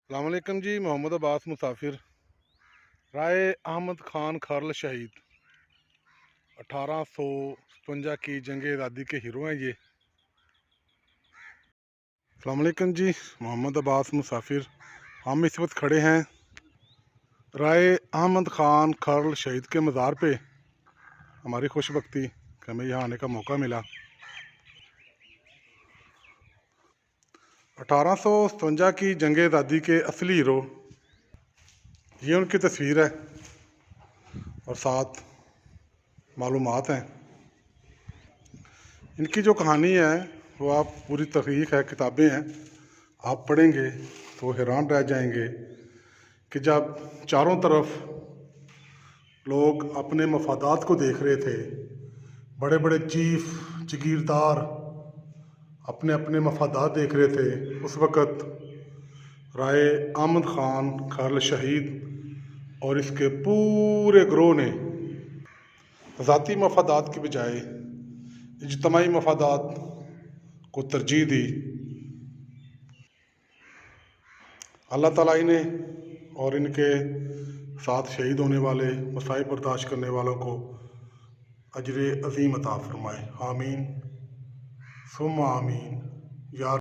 अस्सलाम वालेकुम जी। मोहम्मद अब्बास मुसाफिर। राय अहमद खान खर्ल शहीद 1857 की जंग आज़ादी के हीरो हैं ये। अस्सलाम वालेकुम जी। मोहम्मद अब्बास मुसाफिर। हम इस वक्त खड़े हैं राय अहमद खान खर्ल शहीद के मज़ार पे। हमारी खुशबख्ती कि हमें यहाँ आने का मौका मिला। 1857 की जंग आज़ादी के असली हीरो, ये उनकी तस्वीर है और साथ मालूमात हैं। इनकी जो कहानी है वो आप पूरी तहरीक है, किताबें हैं, आप पढ़ेंगे तो हैरान रह जाएंगे कि जब चारों तरफ लोग अपने मफादात को देख रहे थे, बड़े बड़े चीफ जगीरदार अपने अपने मफादात देख रहे थे, उस वक़्त राय अहमद ख़ान खर्ल शहीद और इसके पूरे ग्रोह ने ज़ाती मफादात की बजाय इज्तमाई मफादात को तरजीह दी। अल्लाह ताला इन्हें और इनके साथ शहीद होने वाले, मसाइब बर्दाश्त करने वालों को अजर अज़ीम अता फरमाए। आमीन सुम्मा आमीन या